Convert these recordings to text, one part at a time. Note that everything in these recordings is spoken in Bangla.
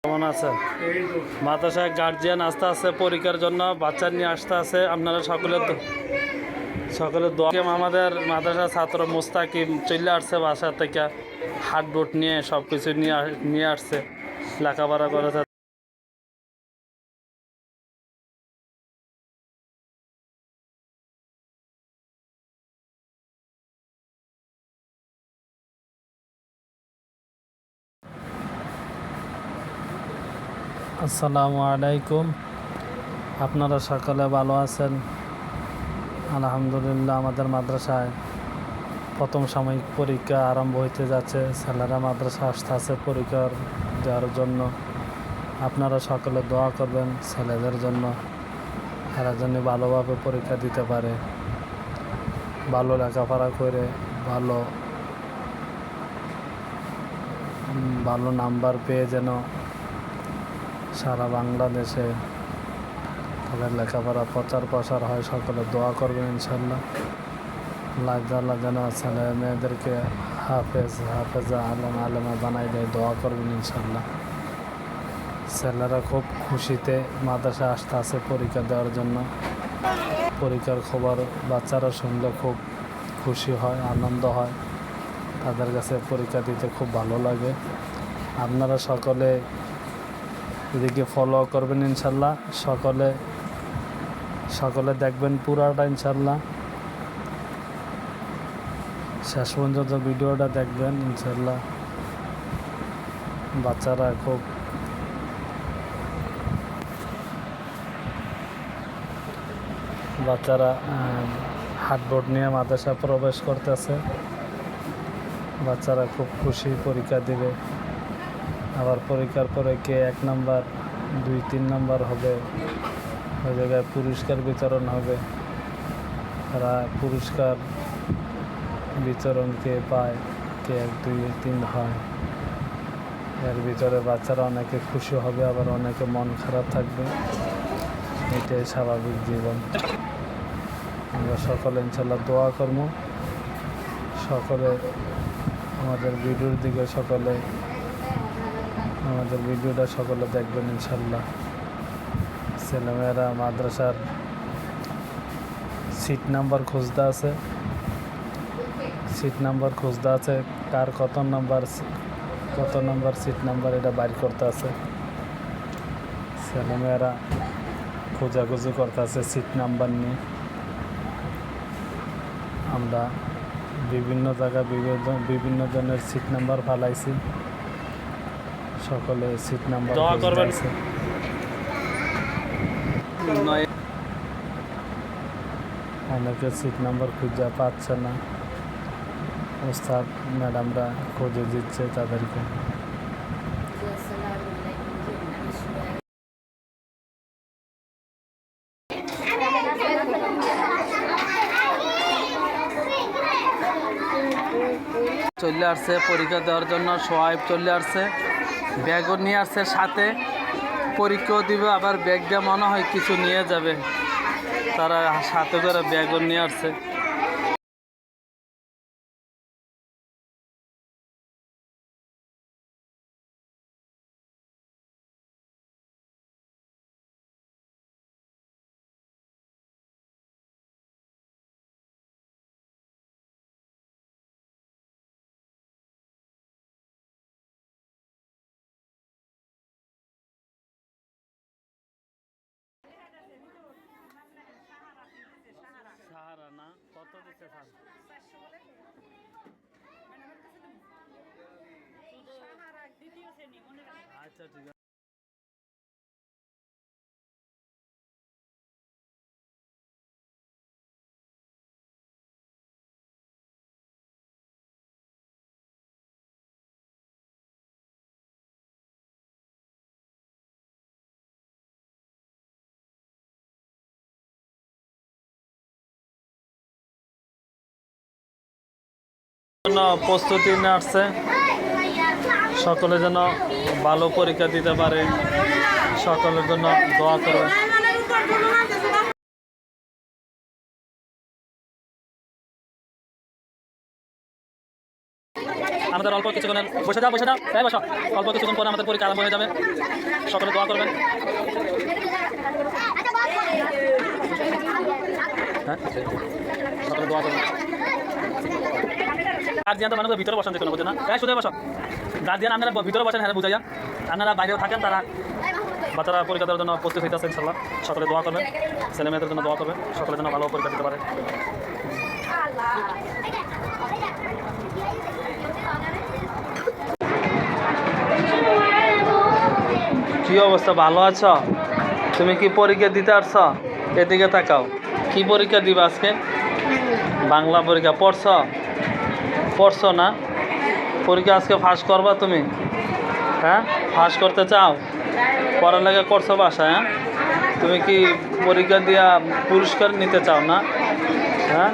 কেমন আছেন? মাদ্রাসায় গার্জিয়ান আসতে আছে পরীক্ষার জন্য, বাচ্চা নিয়ে আসতে আছে। আপনারা সকলের দোয়া। আমাদের মাদ্রাসা ছাত্র মুস্তাকিম চলে আসছে বাসা থেকে, হাট বুট নিয়ে সব কিছু নিয়ে আসছে, লেখাপড়া করেছে। আসসালামু আলাইকুম। আপনারা সকলে ভালো আছেন? আলহামদুলিল্লাহ। আমাদের মাদ্রাসায় প্রথম সাময়িক পরীক্ষা আরম্ভ হইতে যাচ্ছে। ছেলেরা মাদ্রাসা আসতে আছে পরীক্ষা দেওয়ার জন্য। আপনারা সকলে দোয়া করবেন ছেলেদের জন্য, এরা যেন ভালোভাবে পরীক্ষা দিতে পারে, ভালো লেখাপড়া করে ভালো নাম্বার পেয়ে যেন সারা বাংলাদেশে তাদের লেখাপড়া প্রচার প্রসার হয়। সকলে দোয়া করবেন ইনশাল্লাহ। আল্লাহ যেন ছেলে মেয়েদেরকে হাফেজা আলেমা বানাই দেয়, দোয়া করবেন ইনশাল্লাহ। ছেলেরা খুব খুশিতে মাদ্রাসায় আসতে আছে পরীক্ষা দেওয়ার জন্য। পরীক্ষার খবর বাচ্চারা শুনলে খুব খুশি হয়, আনন্দ হয়, তাদের কাছে পরীক্ষা দিতে খুব ভালো লাগে। আপনারা সকলে এদিকে ফলো করবেন ইনশাল্লাহ। সকলে দেখবেন পুরাটা ইনশাল্লাহ, শেষ পর্যন্ত ভিডিওটা দেখবেন ইনশাল্লাহ। বাচ্চারা হাটবোর্ড নিয়ে মাদ্রাসা প্রবেশ করতেছে। বাচ্চারা খুব খুশি, পরীক্ষা দিবে। আবার পরীক্ষার পরে কে 1 নাম্বার 2, 3 নাম্বার হবে, ওই জায়গায় পুরস্কার বিতরণ হবে। তারা পুরস্কার বিতরণ কে পায়, কে 1, 2, 3 হয়, এর ভিতরে বাচ্চারা অনেকে খুশি হবে, আবার অনেকে মন খারাপ থাকবে। এটাই স্বাভাবিক জীবন। আমরা সকলে ইনশাল্লাহ দোয়া করব। সকলে আমাদের ভিডিওটা সকলে দেখবেন ইনশাল্লাহ। ছেলেমেয়েরা মাদ্রাসার সিট নাম্বার খুঁজতে আছে, কার কত নাম্বার সিট নাম্বার এটা বাইর করতে আছে। ছেলেমেয়েরা খোঁজাখুঁজি করতে আছে সিট নাম্বার নিয়ে। আমরা বিভিন্ন জায়গায় বিভিন্ন জনের সিট নাম্বার ফালাইছি, সকলে সিট নাম্বার দোয়া করবেন। অনেকে সিট নাম্বার খুঁজে পাচ্ছে না, ওস্তাদ ম্যাডামরা খুঁজে দিচ্ছে তাদেরকে। চলে আসছে পরীক্ষা দেওয়ার জন্য। সোহাইব চলে আসছে, ব্যাগও নিয়ে আসছে সাথে, পরীক্ষাও দিবে। আবার ব্যাগ দিয়ে মনে হয় কিছু নিয়ে যাবে, তারা সাথে করে ব্যাগও নিয়ে আসছে। সাহারা না, কত দিচ্ছে? আচ্ছা ঠিক আছে। প্রস্তুতি নিয়ে আসছে, সকলে যেন ভালো পরীক্ষা দিতে পারে, সকলের জন্য দোয়া করবে। আমাদের অল্প কিছুক্ষণের বসে যাও তাই বসো, অল্প কিছুক্ষণ পরে আমাদের পরীক্ষা আরম্ভ হয়ে যাবে। সকলে দোয়া করবেন। হ্যাঁ, সকলে দোয়া করবেন। গার্জিয়ান তো মানুষের ভিতরে বসেন, দেখুন বুঝে না, তাই শুধু বসো। গার্জিয়ান আপনারা ভিতরে বসেন, হ্যাঁ বুঝাইয়া। আপনারা বাইরেও থাকেন, তারা বাচ্চারা পরীক্ষা দেওয়ার জন্য প্রস্তুত হইতেছে ইনশাল্লাহ। সকলে দোয়া করবেন, ছেলে মেয়েদের জন্য দোয়া করবেন, সকলের জন্য ভালো পরীক্ষা দিতে পারে। কি অবস্থা, ভালো আছো? তুমি কি পরীক্ষা দিতে আসছো? এদিকে তাকাও। কি পরীক্ষা দিবা আজকে? বাংলা পরীক্ষা। পড়ছো না? পরীক্ষা আজকে ফাঁস করবা তুমি? হ্যাঁ, ফাঁস করতে চাও? পড়ালেখা করছো বাসায়? হ্যাঁ, তুমি কি পরীক্ষা দিয়া পুরস্কার নিতে চাও না? হ্যাঁ,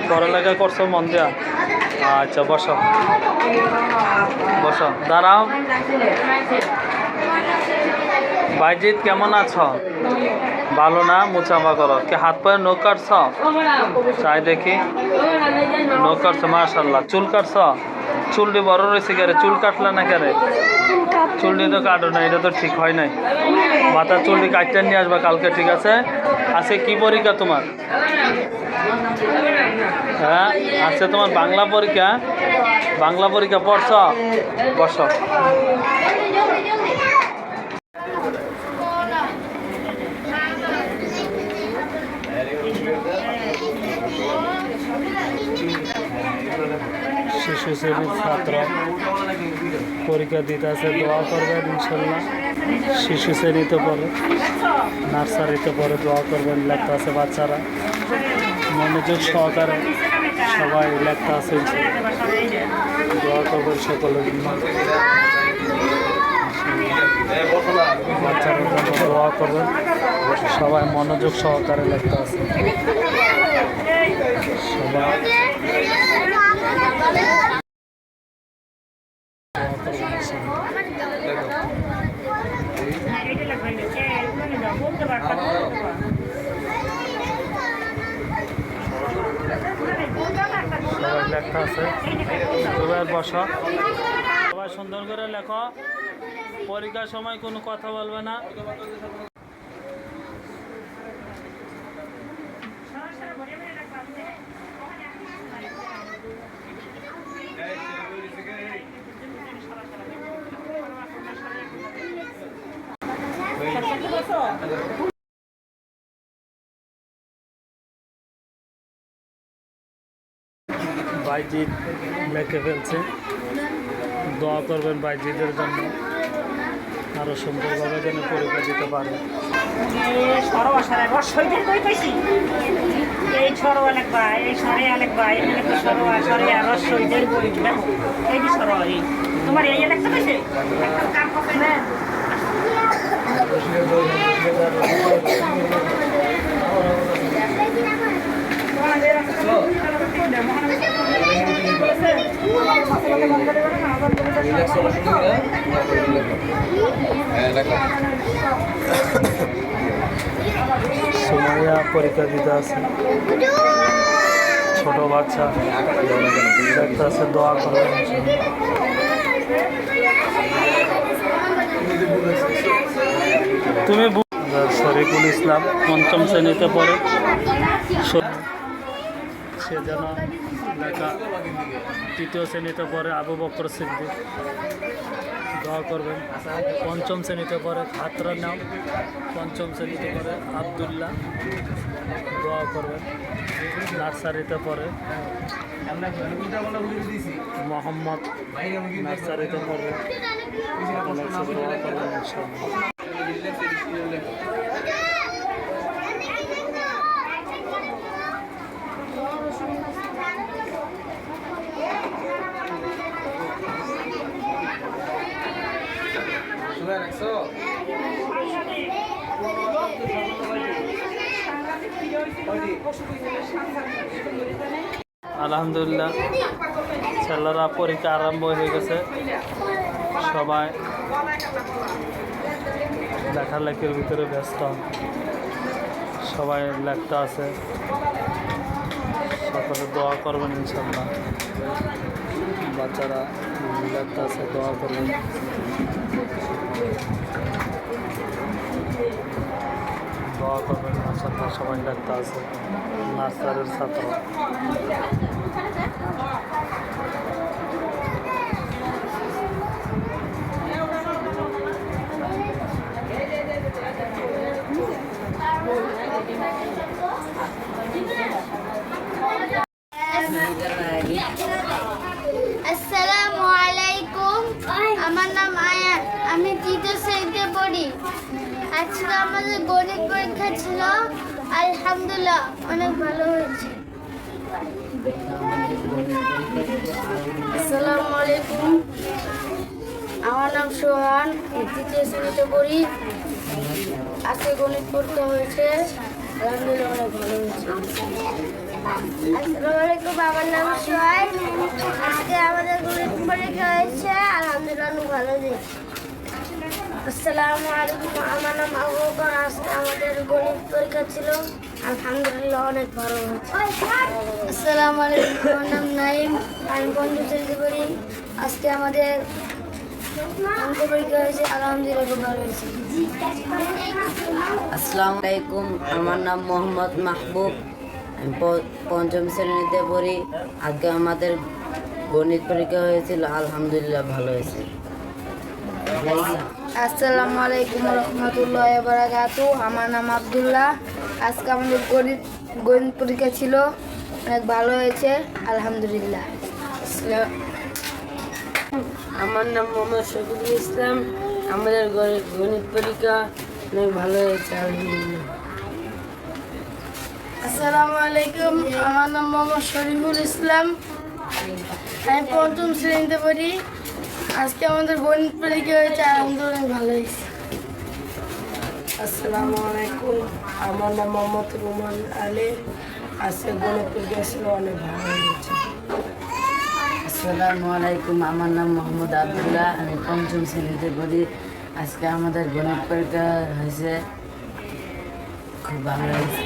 পড়ালেখা করছো মন দিয়া? আচ্ছা, বসো বসো, দাঁড়াও। বাইজিৎ কেমন আছো? ভালো না? মুচাফা করো। কি হাত পায়ে নখ কাটছ? চাই দেখি। নখ কাটছ, মাশাল্লাহ। চুল কাটছ? চুলটি বড় রয়েছে কে রে? চুল কাটলে না কে রে? চুলটি তো কাটো না, এটা তো ঠিক হয় নাই। মাথার চুলটি কাটতে নিয়ে আসবা কালকে, ঠিক আছে? আজকে কি পরীক্ষা তোমার? হ্যাঁ, আজকে তোমার বাংলা পরীক্ষা। বাংলা পরীক্ষা পড়ছ? বসো। শিশু শ্রেণীর ছাত্র পরীক্ষা দিতে আছে, দোয়া করবেন ইনশাল্লাহ। শিশু শ্রেণীতে পড়ে, নার্সারিতে পড়ে, দোয়া করবেন। লেখা আছে বাচ্চারা, মনোযোগ সহকারে সবাই লেখা আছে, দোয়া করবেন সকলের জন্য। বাচ্চারা জন্য দোয়া করবেন, সবাই মনোযোগ সহকারে লেখা আছে, সবাই সবাই লেখা আছে। সবাই বসা, সবাই সুন্দর করে লেখো। পরীক্ষার সময় কোনো কথা বলবে না। বাইজিৎ লেখে ফেলছে, দোয়া করবেন বাইজিদের জন্য, আরো সুন্দরভাবে যেন পরীক্ষা দিতে পারে। তোমার এই দেখতে পাইছে সুমাইয়া পরীক্ষা দিতে আছে, ছোট বাচ্চা দেখতে আছে, দোয়া করবেন। তুমি শরীফুল ইসলাম পঞ্চম শ্রেণীতে পড়ে, সে যেন লেখা তৃতীয় শ্রেণীতে পড়ে। আবু বকর সিদ্দিক, দোয়া করবেন। পঞ্চম শ্রেণীতে পড়ে খাতরা নাম, পঞ্চম শ্রেণীতে পড়ে আবদুল্লাহ, দোয়া করবেন। নার্সারিতে পড়ে মোহাম্মদ, নার্সারিতে পড়ে, দোয়া করবেন ইনশাআল্লাহ। আলহামদুলিল্লাহ, ছেলেরা পরীক্ষা আরম্ভ হয়ে গেছে। সবাই লেখালেখির ভিতরে ব্যস্ত, সবাই লেখতে আছে। সকলে দোয়া করবেন ইনশাল্লাহ। বাচ্চারা দেখতে আছে, দোয়া করবেন। দোয়া করবেন, মাশাআল্লাহ সবাই দেখতে আছে, নার্সারির ছাত্র। আসসালামু আলাইকুম, আমার নাম আয়ান, আমি তৃতীয় শ্রেণীতে পড়ি। আজকে আমাদের গণিত পরীক্ষা ছিল, আলহামদুলিল্লাহ অনেক ভালো হয়েছে। আসসালামু আলাইকুম, আমার নাম সোহান, তৃতীয় শ্রেণীতে পড়ি। আজকে গণিত পরীক্ষা হয়েছে, আলহামদুলিল্লাহ অনেক ভালো হয়েছে। আসসালামু আলাইকুম, আমার নাম সোহান, আজকে আমাদের গণিত পরীক্ষা হয়েছে, আলহামদুলিল্লাহ অনেক ভালো হয়েছে। আসসালামু আলাইকুম, আমার নাম আবু বকর, আজকে আমাদের গণিত পরীক্ষা ছিল, আলহামদুলিল্লাহ অনেক ভালো হয়েছে। আসসালামু আলাইকুম, আমার নাম নাইম, আমি পঞ্চম শ্রেণীতে পড়ি। আজকে আমাদের অঙ্ক পরীক্ষা হয়েছে, আলহামদুলিল্লাহ খুব ভালো হয়েছে। আসসালামু আলাইকুম, আমার নাম মোহাম্মদ মাহবুব, আমি পঞ্চম শ্রেণীতে পড়ি। আজকে আমাদের গণিত পরীক্ষা হয়েছিল, আলহামদুলিল্লাহ ভালো হয়েছে। আসসালামু আলাইকুম রহমতুল্লাহ বারাকাতু, আমার নাম আব্দুল্লাহ, আজকে আমাদের গণিত পরীক্ষা ছিল, অনেক ভালো হয়েছে, আলহামদুলিল্লাহ। আমার নাম মোহাম্মদ শফিকুল ইসলাম, আমাদের গণিত পরীক্ষা অনেক ভালো হয়েছে, আলহামদুলিল্লাহ। আসসালামু আলাইকুম, আমার নাম মোহাম্মদ শরীফুল ইসলাম, আমি পঞ্চম শ্রেণীতে পড়ি। আজকে আমাদের গণিত পরীক্ষা হয়েছে, আলহামদুলিল্লাহ অনেক ভালো হয়েছে। আসসালামু আলাইকুম, আমার নাম মোহাম্মদ রুমান আলী, আজকে গণিত পরীক্ষা ছিল, অনেক ভালো হয়েছে। আসসালামু আলাইকুম, আমার নাম মোহাম্মদ আবদুল্লাহ, আমি পঞ্চম শ্রেণীতে পড়ি। আজকে আমাদের গণিত পরীক্ষা হয়েছে, খুব ভালো হয়েছে।